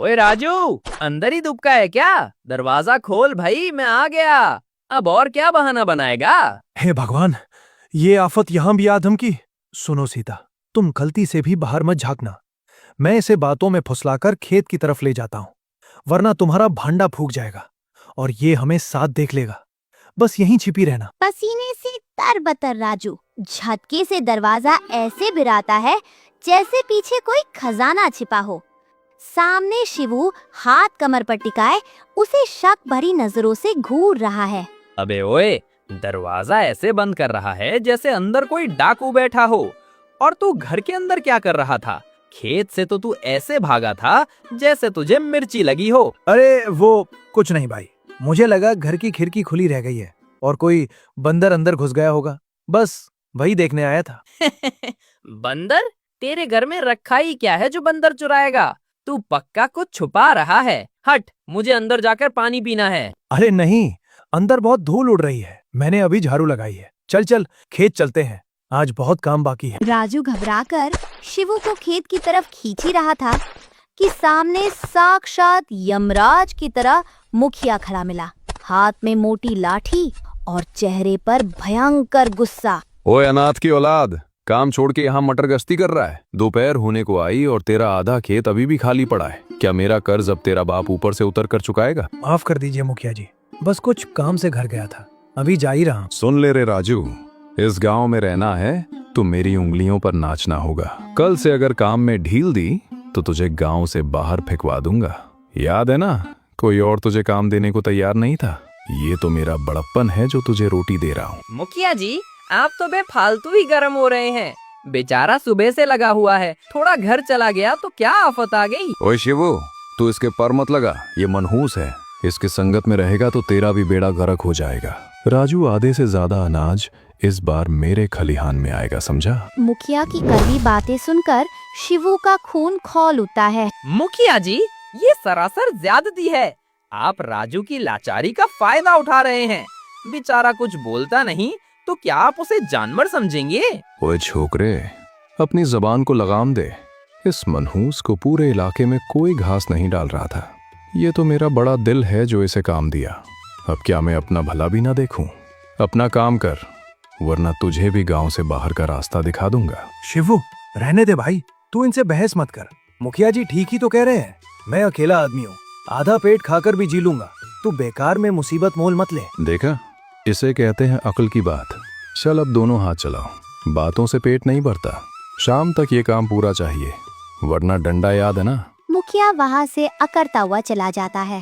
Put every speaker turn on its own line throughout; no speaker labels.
ओए राजू, अंदर ही दुबका है क्या? दरवाजा खोल भाई, मैं आ गया। अब और क्या बहाना बनाएगा?
हे भगवान, ये आफत यहां भी आदम की। सुनो सीता, तुम गलती से भी बाहर मत झांकना। मैं इसे बातों में फुसलाकर खेत की तरफ ले जाता हूं, वरना तुम्हारा भांडा फूक जाएगा और ये हमें साथ देख लेगा। बस यहीं छिपी रहना।
पसीने से तरबतर राजू झटके से दरवाजा ऐसे भिराता है जैसे पीछे कोई खजाना छिपा हो। सामने शिवू हाथ कमर पर टिकाए उसे शक भरी नजरों से घूर रहा है।
अबे ओए, दरवाजा ऐसे बंद कर रहा है जैसे अंदर कोई डाकू बैठा हो। और तू घर के अंदर क्या कर रहा था? खेत से तो तू ऐसे भागा था जैसे तुझे मिर्ची लगी हो।
अरे वो कुछ नहीं भाई, मुझे लगा घर की खिड़की खुली रह गई है और कोई बंदर अंदर घुस गया होगा, बस वही देखने आया था।
बंदर? तेरे घर में रखा ही क्या है जो बंदर चुराएगा? तू पक्का कुछ छुपा रहा है। हट, मुझे अंदर जाकर पानी पीना है।
अरे नहीं, अंदर बहुत धूल उड़ रही है, मैंने अभी झाड़ू लगाई है। चल चल खेत चलते हैं, आज बहुत काम बाकी है।
राजू घबराकर शिवू को खेत की तरफ खींच ही रहा था कि सामने साक्षात यमराज की तरह मुखिया खड़ा मिला, हाथ में मोटी लाठी और चेहरे पर भयंकर गुस्सा।
ओए अनाथ की औलाद, काम छोड़ के यहाँ मटर गश्ती कर रहा है? दोपहर होने को आई और तेरा आधा खेत अभी भी खाली पड़ा है। क्या मेरा कर्ज अब तेरा बाप ऊपर से उतर कर चुकाएगा?
माफ कर दीजिए मुखिया जी, बस कुछ काम से घर गया था, अभी जा ही रहा हूं।
सुन ले रे राजू, इस गांव में रहना है तो मेरी उंगलियों पर नाचना होगा। कल से अगर काम में ढील दी तो तुझे गांव से बाहर फेंकवा दूंगा। याद है ना, कोई और तुझे काम देने को तैयार नहीं था। ये तो मेरा बड़प्पन है जो तुझे रोटी दे रहा हूँ।
मुखिया जी, आप तो बेफालतू ही गर्म हो रहे हैं। बेचारा सुबह से लगा हुआ है, थोड़ा घर चला गया तो क्या आफत आ गई?
ओए शिवू, तू इसके पर मत लगा, ये मनहूस है। इसके संगत में रहेगा तो तेरा भी बेड़ा गर्क हो जाएगा। राजू, आधे से ज्यादा अनाज इस बार मेरे खलिहान में आएगा, समझा?
मुखिया की कड़वी बातें सुनकर शिवू का खून खौल उठता है।
मुखिया जी, ये सरासर ज्यादती है। आप राजू की लाचारी का फायदा उठा रहे हैं। बेचारा कुछ बोलता नहीं तो क्या आप उसे जानवर समझेंगे?
ओए छोकरे, अपनी जबान को लगाम दे। इस मनहूस को पूरे इलाके में कोई घास नहीं डाल रहा था। ये तो मेरा बड़ा दिल है जो इसे काम दिया। अब क्या मैं अपना भला भी ना देखूं? अपना काम कर, वरना तुझे भी गांव से बाहर का रास्ता दिखा दूंगा।
शिवू, रहने दे भाई, तू इनसे बहस मत कर। मुखिया जी ठीक ही तो कह रहे हैं, मैं अकेला आदमी हूँ, आधा पेट खाकर भी जी लूंगा। तू बेकार में मुसीबत मोल मत ले।
देखा, इसे कहते हैं अक्ल की बात। चल अब दोनों हाथ चलाओ, बातों से पेट नहीं भरता। शाम तक ये काम पूरा चाहिए, वरना डंडा याद है ना?
मुखिया वहाँ से अकड़ता हुआ चला जाता है।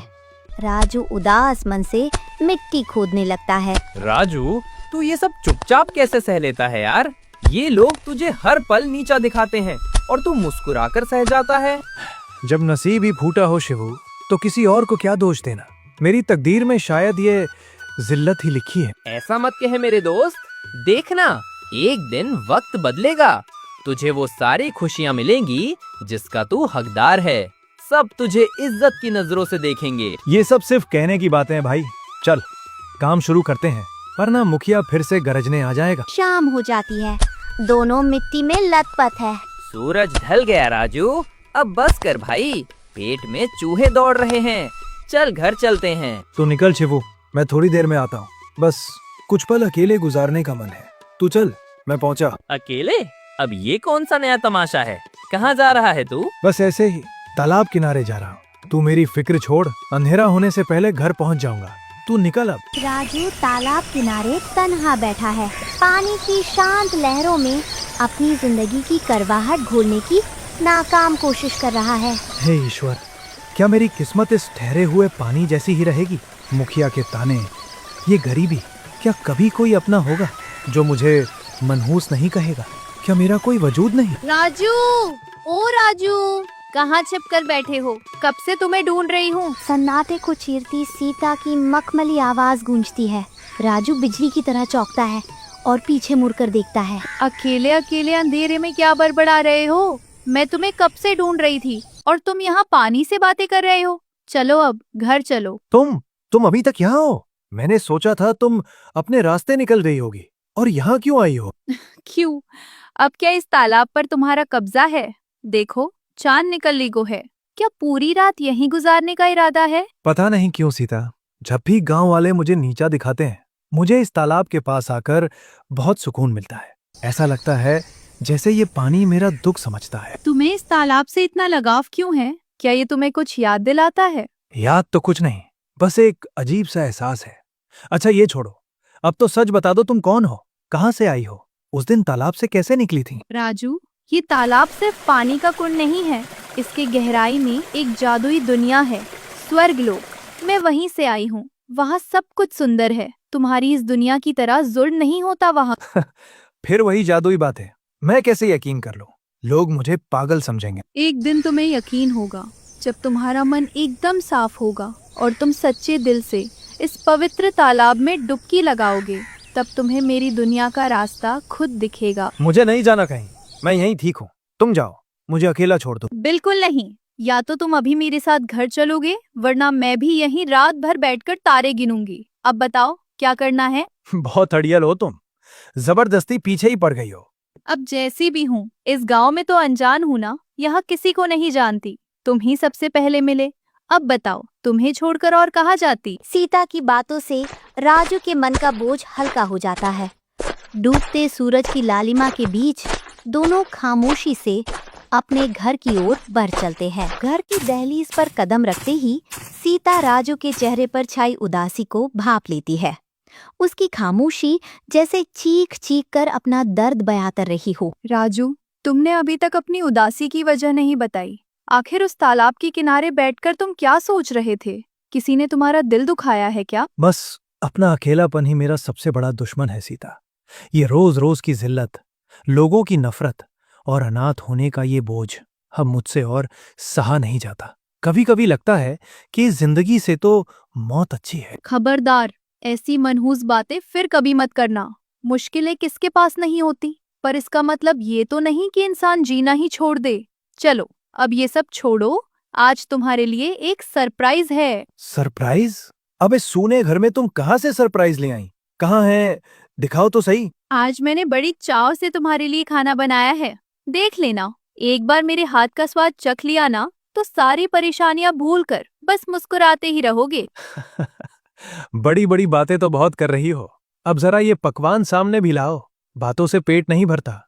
राजू उदास मन से मिट्टी खोदने लगता है।
राजू, तू ये सब चुपचाप कैसे सह लेता है यार? ये लोग तुझे हर पल नीचा दिखाते हैं और तू मुस्कुराकर सह जाता है।
जब नसीब ही फूटा हो शिवू, तो किसी और को क्या दोष देना। मेरी तकदीर में शायद ये जिल्लत ही लिखी है।
ऐसा मत कहे मेरे दोस्त, देखना एक दिन वक्त बदलेगा, तुझे वो सारी खुशियाँ मिलेंगी जिसका तू हकदार है। सब तुझे इज्जत की नजरों से देखेंगे।
ये सब सिर्फ कहने की बातें हैं भाई, चल काम शुरू करते हैं, वरना मुखिया फिर से गरजने आ जाएगा।
शाम हो जाती है, दोनों मिट्टी में लथपथ है।
सूरज ढल गया राजू, अब बस कर भाई, पेट में चूहे दौड़ रहे हैं। चल घर चलते हैं।
तू निकल शिवू, मैं थोड़ी देर में आता हूँ। बस कुछ पल अकेले गुजारने का मन है। तू चल, मैं पहुँचा।
अकेले? अब ये कौन सा नया तमाशा है? कहाँ जा रहा है तू?
बस ऐसे ही तालाब किनारे जा रहा हूँ। तू मेरी फिक्र छोड़, अंधेरा होने से पहले घर पहुँच जाऊंगा। तू निकल अब।
राजू तालाब किनारे तन्हा बैठा है, पानी की शांत लहरों में अपनी जिंदगी की करवाहट घोलने की नाकाम कोशिश कर रहा है।
हे ईश्वर, क्या मेरी किस्मत इस ठहरे हुए पानी जैसी ही रहेगी? मुखिया के ताने, ये गरीबी, क्या कभी कोई अपना होगा जो मुझे मनहूस नहीं कहेगा? क्या मेरा कोई वजूद नहीं?
राजू, ओ राजू, कहाँ छिप कर बैठे हो? कब से तुम्हें ढूंढ रही हूँ।
सन्नाटे को चीरती सीता की मखमली आवाज गूंजती है। राजू बिजली की तरह चौंकता है और पीछे मुड़कर देखता है।
अकेले अकेले अंधेरे में क्या बड़बड़ा रहे हो? मैं तुम्हें कब से ढूंढ रही थी और तुम यहाँ पानी से बातें कर रहे हो। चलो अब घर चलो।
तुम अभी तक यहाँ हो? मैंने सोचा था तुम अपने रास्ते निकल गई होगी। और यहाँ क्यों आई हो?
क्यों? अब क्या इस तालाब पर तुम्हारा कब्जा है? देखो, चांद निकलने को है। क्या पूरी रात यहीं गुजारने का इरादा है?
पता नहीं क्यों सीता, जब भी गांव वाले मुझे नीचा दिखाते हैं, मुझे इस तालाब के पास आकर बहुत सुकून मिलता है। ऐसा लगता है जैसे ये पानी मेरा दुख समझता है।
तुम्हें इस तालाब से इतना लगाव क्यों है? क्या ये तुम्हें कुछ याद दिलाता है?
याद तो कुछ नहीं, बस एक अजीब सा एहसास है। अच्छा ये छोड़ो, अब तो सच बता दो, तुम कौन हो, कहाँ से आई हो, उस दिन तालाब से कैसे निकली थी?
राजू, ये तालाब सिर्फ पानी का कुंड नहीं है, इसके गहराई में एक जादुई दुनिया है, स्वर्गलोक। मैं वहीं से आई हूँ। वहाँ सब कुछ सुंदर है। तुम्हारी इस दुनिया की तरह जुल्म नहीं होता वहाँ।
फिर वही जादुई बात है, मैं कैसे यकीन कर लूं? लोग मुझे पागल समझेंगे।
एक दिन तुम्हें यकीन होगा जब तुम्हारा मन एकदम साफ होगा और तुम सच्चे दिल से इस पवित्र तालाब में डुबकी लगाओगे। तब तुम्हें मेरी दुनिया का रास्ता खुद दिखेगा।
मुझे नहीं जाना कहीं, मैं यहीं ठीक हूँ। तुम जाओ, मुझे अकेला छोड़ दो।
बिल्कुल नहीं। या तो तुम अभी मेरे साथ घर चलोगे, वरना मैं भी यहीं रात भर बैठकर तारे गिनूंगी। अब बताओ क्या करना है?
बहुत अड़ियल हो तुम, जबरदस्ती पीछे ही पड़ गई हो।
अब जैसी भी हूँ, इस गांव में तो अनजान हूँ ना, यहाँ किसी को नहीं जानती। तुम ही सबसे पहले मिले। अब बताओ, तुम्हें छोड़कर और कहाँ जाती?
सीता की बातों से राजू के मन का बोझ हल्का हो जाता है। डूबते सूरज की लालिमा के बीच दोनों खामोशी से अपने घर की ओर बढ़ चलते हैं। घर की दहलीज पर कदम रखते ही सीता राजू के चेहरे पर छाई उदासी को भांप लेती है। उसकी खामोशी जैसे चीख चीख कर अपना दर्द बयां कर रही हो।
राजू, तुमने अभी तक अपनी उदासी की वजह नहीं बताई। आखिर उस तालाब के किनारे बैठकर तुम क्या सोच रहे थे? किसी ने तुम्हारा दिल दुखाया है क्या?
बस अपना अकेलापन ही मेरा सबसे बड़ा दुश्मन है सीता। ये रोज रोज की जिल्लत, लोगों की नफरत और अनाथ होने का ये बोझ अब मुझसे और सहा नहीं जाता। कभी कभी लगता है कि इस जिंदगी से तो मौत अच्छी है।
खबरदार, ऐसी मनहूस बातें फिर कभी मत करना। मुश्किलें किसके पास नहीं होती, पर इसका मतलब ये तो नहीं कि इंसान जीना ही छोड़ दे। चलो अब ये सब छोड़ो, आज तुम्हारे लिए एक सरप्राइज है।
सरप्राइज? अबे सूने घर में तुम कहाँ से सरप्राइज ले आई? कहाँ है, दिखाओ तो सही।
आज मैंने बड़ी चाव से तुम्हारे लिए खाना बनाया है, देख लेना। एक बार मेरे हाथ का स्वाद चख लिया ना, तो सारी परेशानियां भूलकर बस मुस्कुराते ही रहोगे।
बड़ी बड़ी बातें तो बहुत कर रही हो, अब जरा ये पकवान सामने भी लाओ। बातों से पेट नहीं भरता,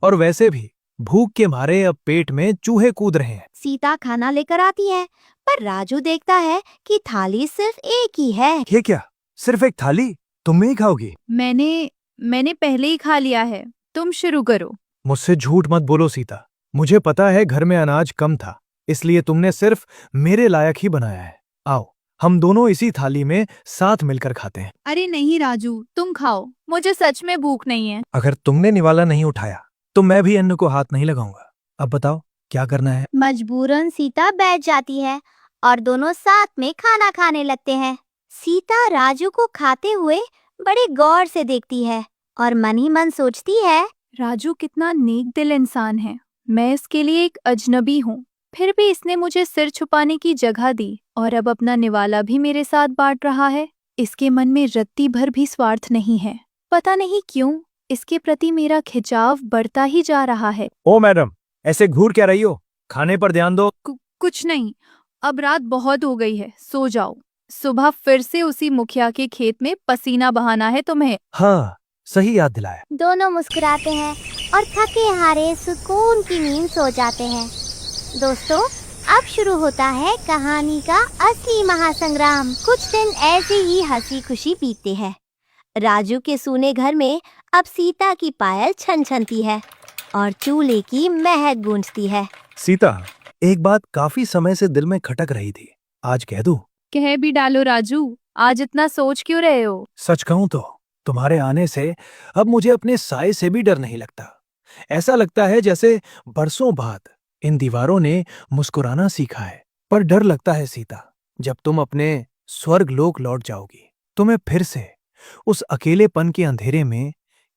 और वैसे भी भूख के मारे अब पेट में चूहे कूद रहे हैं।
सीता खाना लेकर आती है, पर राजू देखता है कि थाली सिर्फ एक ही है।
ये क्या, सिर्फ एक थाली? तुम ही खाओगी?
मैंने पहले ही खा लिया है, तुम शुरू करो।
मुझसे झूठ मत बोलो सीता, मुझे पता है घर में अनाज कम था, इसलिए तुमने सिर्फ मेरे लायक ही बनाया है। आओ हम दोनों इसी थाली में साथ मिलकर खाते हैं।
अरे नहीं राजू, तुम खाओ, मुझे सच में भूख नहीं है।
अगर तुमने निवाला नहीं उठाया तो मैं भी अन्न को हाथ नहीं लगाऊंगा। अब बताओ क्या करना है?
मजबूरन सीता बैठ जाती है और दोनों साथ में खाना खाने लगते हैं। सीता राजू को खाते हुए बड़े गौर से देखती है और मन ही मन सोचती है,
राजू कितना नेक दिल इंसान है। मैं इसके लिए एक अजनबी हूँ, फिर भी इसने मुझे सिर छुपाने की जगह दी और अब अपना निवाला भी मेरे साथ बांट रहा है। इसके मन में रत्ती भर भी स्वार्थ नहीं है। पता नहीं क्यों इसके प्रति मेरा खिंचाव बढ़ता ही जा रहा है।
ओ मैडम, ऐसे घूर क्या रही हो? खाने पर ध्यान दो।
कुछ नहीं, अब रात बहुत हो गई है, सो जाओ। सुबह फिर से उसी मुखिया के खेत में पसीना बहाना है तुम्हें।
हाँ, सही याद दिलाया।
दोनों मुस्कुराते हैं और थके हारे सुकून की नींद सो जाते हैं। दोस्तों, अब शुरू होता है कहानी का असली महासंग्राम। कुछ दिन ऐसे ही हंसी खुशी बीतते हैं। राजू के सूने घर में अब सीता की पायल छनछनती है और चूल्हे की महक गूंजती है।
सीता, एक बात काफी समय से दिल में खटक रही थी, आज कह दूं?
कह भी डालो राजू, आज इतना सोच क्यों रहे हो?
सच कहूं तो तुम्हारे आने से अब मुझे अपने साए से भी डर नहीं लगता। ऐसा लगता है जैसे बरसों बाद इन दीवारों ने मुस्कुराना सीखा है। पर डर लगता है सीता, जब तुम अपने स्वर्ग लोक लौट जाओगी तो मैं फिर से उस अकेलेपन के अंधेरे में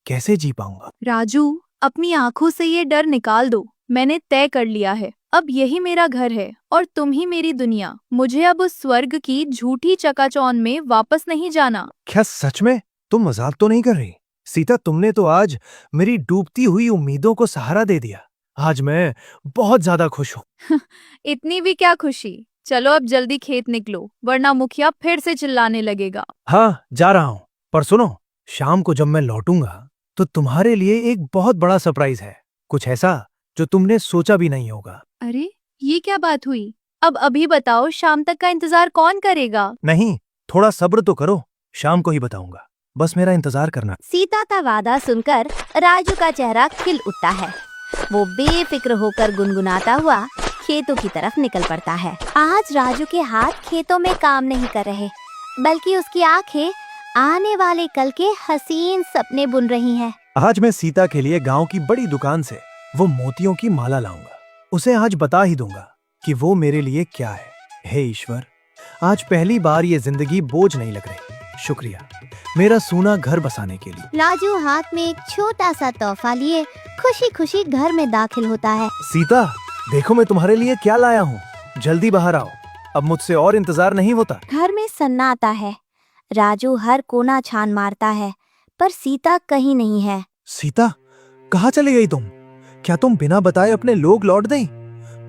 कैसे जी पाऊंगा?
राजू, अपनी आंखों से ये डर निकाल दो। मैंने तय कर लिया है, अब यही मेरा घर है और तुम ही मेरी दुनिया। मुझे अब उस स्वर्ग की झूठी चकाचौंध में वापस नहीं जाना।
क्या सच में? तुम मजाक तो नहीं कर रही? सीता, तुमने तो आज मेरी डूबती हुई उम्मीदों को सहारा दे दिया। आज मैं बहुत ज्यादा खुश हूँ।
इतनी भी क्या खुशी। चलो अब जल्दी खेत निकलो, वरना मुखिया फिर से चिल्लाने लगेगा।
हाँ, जा रहा हूँ। पर सुनो, शाम को जब मैं लौटूंगा तो तुम्हारे लिए एक बहुत बड़ा सरप्राइज है। कुछ ऐसा जो तुमने सोचा भी नहीं होगा।
अरे ये क्या बात हुई? अब अभी बताओ, शाम तक का इंतजार कौन करेगा?
नहीं, थोड़ा सब्र तो करो, शाम को ही बताऊंगा। बस मेरा इंतजार करना।
सीता का वादा सुनकर राजू का चेहरा खिल उठता है। वो बेफिक्र होकर गुनगुनाता हुआ खेतों की तरफ निकल पड़ता है। आज राजू के हाथ खेतों में काम नहीं कर रहे, बल्कि उसकी आंखें आने वाले कल के हसीन सपने बुन रही हैं।
आज मैं सीता के लिए गांव की बड़ी दुकान से वो मोतियों की माला लाऊंगा। उसे आज बता ही दूंगा कि वो मेरे लिए क्या है। हे ईश्वर, आज पहली बार ये जिंदगी बोझ नहीं लग रही। शुक्रिया मेरा सोना घर बसाने के लिए।
राजू हाथ में एक छोटा सा तोहफा लिए खुशी खुशी घर में दाखिल होता है।
सीता, देखो मैं तुम्हारे लिए क्या लाया हूँ। जल्दी बाहर आओ, अब मुझसे और इंतजार नहीं होता।
घर में सन्नाटा है। राजू हर कोना छान मारता है, पर सीता कहीं नहीं है।
सीता, कहाँ चली गई तुम? क्या तुम बिना बताए अपने लोग लौट गई?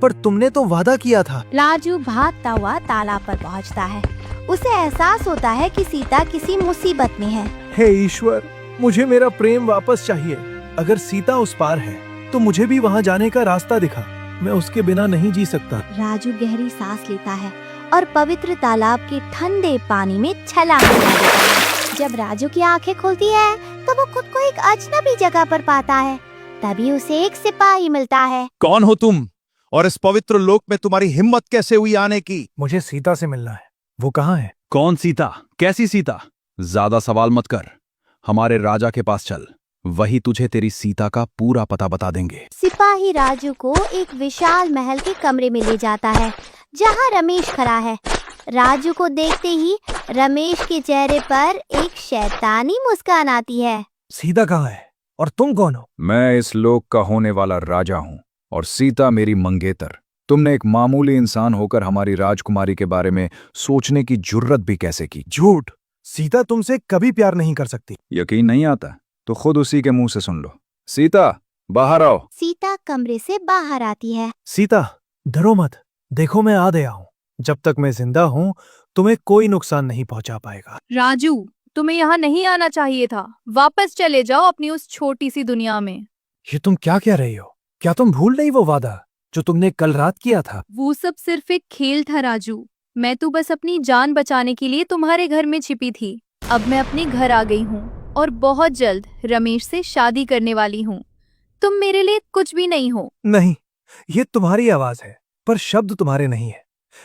पर तुमने तो वादा किया था।
राजू भागता हुआ तालाब पर पहुंचता है। उसे एहसास होता है कि सीता किसी मुसीबत में है।
हे ईश्वर, मुझे मेरा प्रेम वापस चाहिए। अगर सीता उस पार है तो मुझे भी वहाँ जाने का रास्ता दिखा। मैं उसके बिना नहीं जी सकता।
राजू गहरी सांस लेता है और पवित्र तालाब के ठंडे पानी में छलांग लगा देता है। जब राजू की आंखें खुलती है तो वो खुद को एक अजनबी जगह पर पाता है। तभी उसे एक सिपाही मिलता है।
कौन हो तुम और इस पवित्र लोक में तुम्हारी हिम्मत कैसे हुई आने की?
मुझे सीता से मिलना है। वो कहाँ है?
कौन सीता? कैसी सीता? ज्यादा सवाल मत कर, हमारे राजा के पास चल, वही तुझे तेरी सीता का पूरा पता बता देंगे।
सिपाही राजू को एक विशाल महल के कमरे में ले जाता है, जहाँ रमेश खड़ा है। राजू को देखते ही रमेश के चेहरे पर एक शैतानी मुस्कान आती है।
सीता कहाँ है और तुम कौन हो?
मैं इस लोक का होने वाला राजा हूं और सीता मेरी मंगेतर। तुमने एक मामूली इंसान होकर हमारी राजकुमारी के बारे में सोचने की जुर्रत भी कैसे की?
झूठ। सीता तुमसे कभी प्यार नहीं कर सकती।
यकीन नहीं आता तो खुद उसी के मुंह से सुन लो। सीता, बाहर आओ।
सीता कमरे से बाहर आती है।
सीता, डरो मत। देखो मैं आ गया हूँ। जब तक मैं जिंदा हूँ तुम्हें कोई नुकसान नहीं पहुंचा पाएगा।
राजू, तुम्हें यहाँ नहीं आना चाहिए था। वापस चले जाओ अपनी उस छोटी सी दुनिया में।
ये तुम क्या कह रही हो? क्या तुम भूल नहीं वो वादा जो तुमने कल रात किया था?
वो सब सिर्फ एक खेल था राजू। मैं तो बस अपनी जान बचाने के लिए तुम्हारे घर में छिपी थी। अब मैं अपने घर आ गई हूँ और बहुत जल्द रमेश से शादी करने वाली हूँ। तुम मेरे लिए कुछ भी नहीं हो।
नहीं, ये तुम्हारी आवाज है, पर शब्द तुम्हारे नहीं है।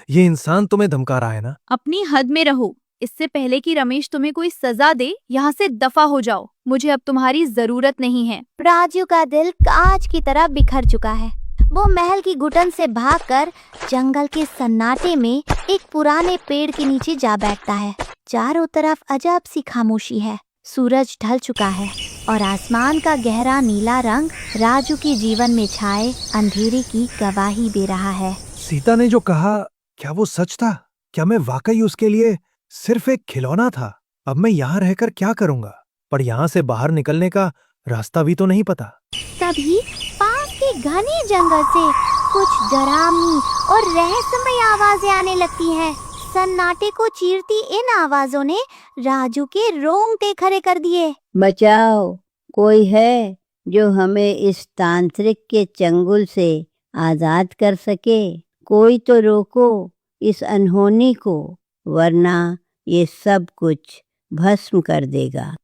ये इंसान तुम्हें धमका रहा है ना?
अपनी हद में रहो। इससे पहले कि रमेश तुम्हें कोई सजा दे, यहाँ से दफा हो जाओ। मुझे अब तुम्हारी जरूरत नहीं है।
राजू का दिल कांच की तरह बिखर चुका है। वो महल की घुटन से भागकर जंगल के सन्नाटे में एक पुराने पेड़ के नीचे जा बैठता है। चारों तरफ अजब सी खामोशी है। सूरज ढल चुका है और आसमान का गहरा नीला रंग राजू के जीवन में छाए अंधेरे की गवाही दे रहा है।
सीता ने जो कहा, क्या वो सच था? क्या मैं वाकई उसके लिए सिर्फ एक खिलौना था? अब मैं यहाँ रहकर क्या करूँगा? पर यहाँ से बाहर निकलने का रास्ता भी तो नहीं पता।
तभी पास के घने जंगल से कुछ डरावनी और रहस्यमय आवाजें आने लगती हैं। सन्नाटे को चीरती इन आवाजों ने राजू के रोंगटे खड़े कर दिए।
बचाओ, कोई है जो हमें इस तांत्रिक के चंगुल से आजाद कर सके? कोई तो रोको इस अनहोनी को, वरना ये सब कुछ भस्म कर देगा।